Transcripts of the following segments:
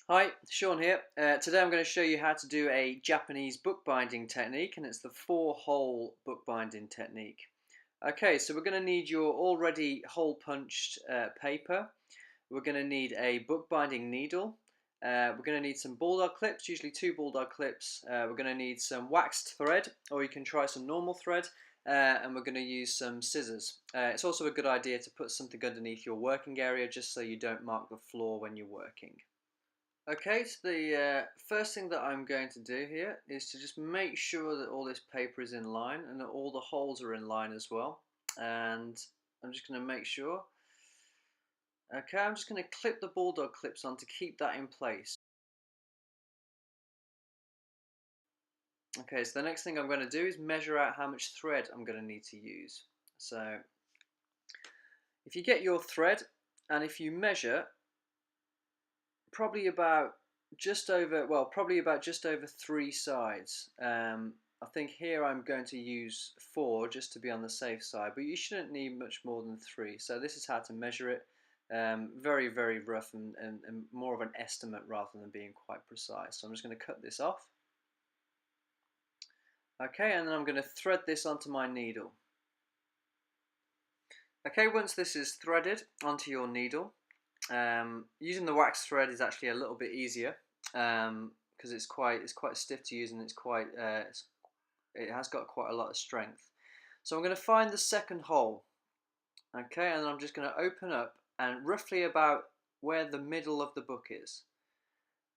Hi, Sean here. Today I'm going to show you how to do a Japanese bookbinding technique, and it's the 4-hole bookbinding technique. Okay, so we're going to need your already hole punched paper. We're going to need a bookbinding needle. We're going to need some bulldog clips, usually 2 bulldog clips. We're going to need some waxed thread, or you can try some normal thread. And we're going to use some scissors. It's also a good idea to put something underneath your working area just so you don't mark the floor when you're working. Okay, so the first thing that I'm going to do here is to just make sure that all this paper is in line and that all the holes are in line as well. And I'm just going to make sure. Okay, I'm just going to clip the bulldog clips on to keep that in place. Okay, so the next thing I'm going to do is measure out how much thread I'm going to need to use. So if you get your thread and if you measure probably about just over 3 sides. I think here I'm going to use 4 just to be on the safe side, but you shouldn't need much more than 3. So this is how to measure it. Very, very rough and more of an estimate rather than being quite precise. So I'm just going to cut this off. Okay, and then I'm going to thread this onto my needle. Okay, once this is threaded onto your needle, using the wax thread is actually a little bit easier because it's quite stiff to use and it has got quite a lot of strength. So I'm going to find the second hole. Okay, and I'm just going to open up and roughly about where the middle of the book is.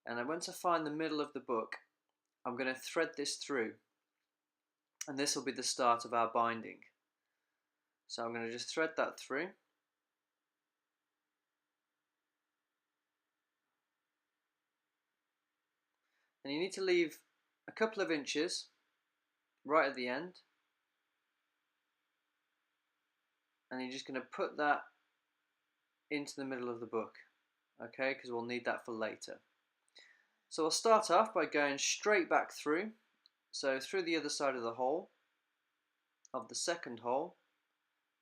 And then once I find the middle of the book, I'm going to thread this through, and this will be the start of our binding. So I'm going to just thread that through. And you need to leave a couple of inches right at the end, and you're just going to put that into the middle of the book, okay, because we'll need that for later. So I'll start off by going straight back through, so through the other side of the hole, of the second hole,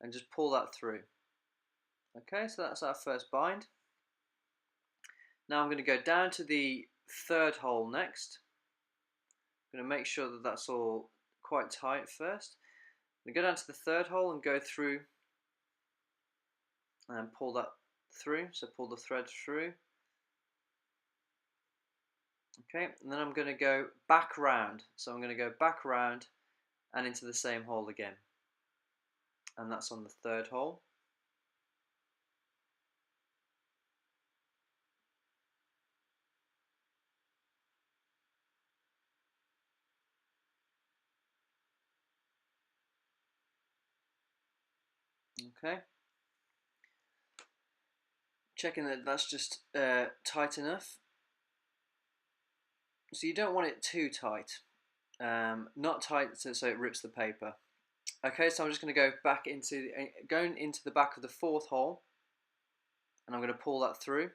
and just pull that through. Okay, so that's our first bind. Now I'm going to go down to the third hole next. I'm going to make sure that that's all quite tight first. I'm going to go down to the third hole and go through and pull that through, so pull the thread through. Okay, and then I'm going to go back round, so I'm going to go back round and into the same hole again, and that's on the third hole. Okay, checking that that's just tight enough. So you don't want it too tight, not tight so it rips the paper. Okay, so I'm just going to go back into the back of the fourth hole, and I'm going to pull that through,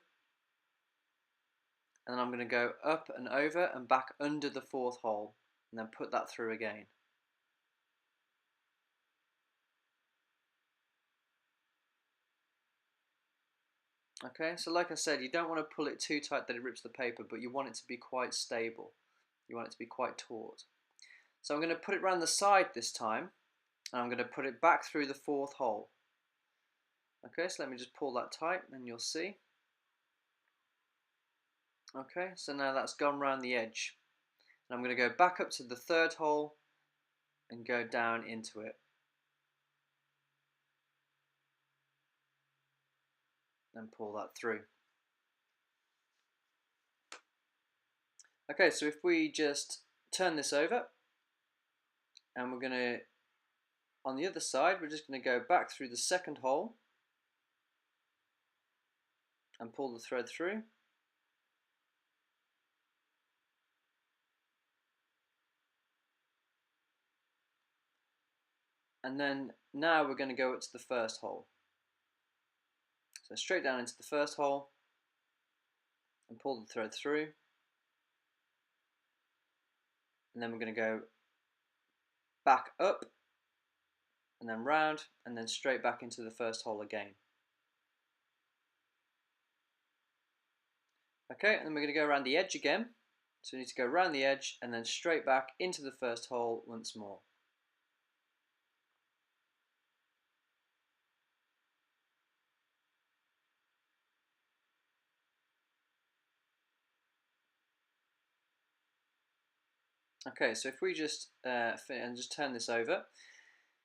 and then I'm going to go up and over and back under the fourth hole, and then put that through again. Okay, so like I said, you don't want to pull it too tight that it rips the paper, but you want it to be quite stable. You want it to be quite taut. So I'm going to put it around the side this time, and I'm going to put it back through the fourth hole. Okay, so let me just pull that tight and you'll see. Okay, so now that's gone around the edge. And I'm going to go back up to the third hole and go down into it. And pull that through. Okay, so if we just turn this over, and we're going to, on the other side, we're just going to go back through the second hole and pull the thread through. And then now we're going to go up to the first hole. So straight down into the first hole and pull the thread through. And then we're going to go back up and then round and then straight back into the first hole again. Okay, and then we're going to go around the edge again. So we need to go around the edge and then straight back into the first hole once more. Okay, so if we just and just turn this over,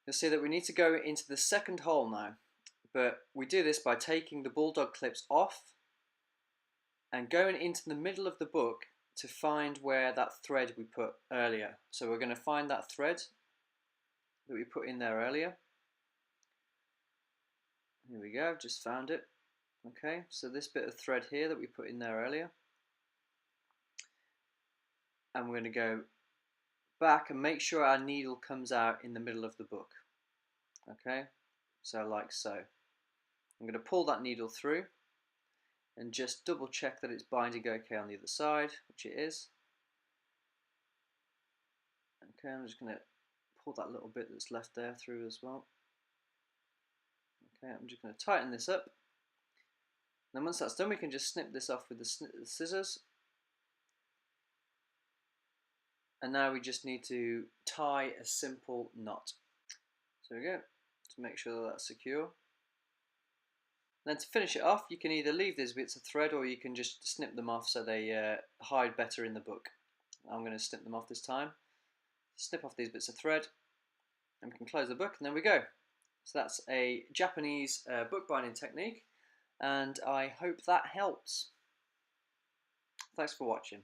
you'll see that we need to go into the second hole now. But we do this by taking the bulldog clips off and going into the middle of the book to find where that thread we put earlier. So we're going to find that thread that we put in there earlier. Here we go, I've just found it. Okay, so this bit of thread here that we put in there earlier. And we're going to go back and make sure our needle comes out in the middle of the book. Okay, so like so. I'm going to pull that needle through and just double check that it's binding okay on the other side, which it is. Okay, I'm just going to pull that little bit that's left there through as well. Okay, I'm just going to tighten this up. Then once that's done, we can just snip this off with the scissors. And now we just need to tie a simple knot. So there we go, to make sure that that's secure. Then to finish it off, you can either leave these bits of thread or you can just snip them off so they hide better in the book. I'm going to snip them off this time. Snip off these bits of thread and we can close the book and there we go. So that's a Japanese bookbinding technique and I hope that helps. Thanks for watching.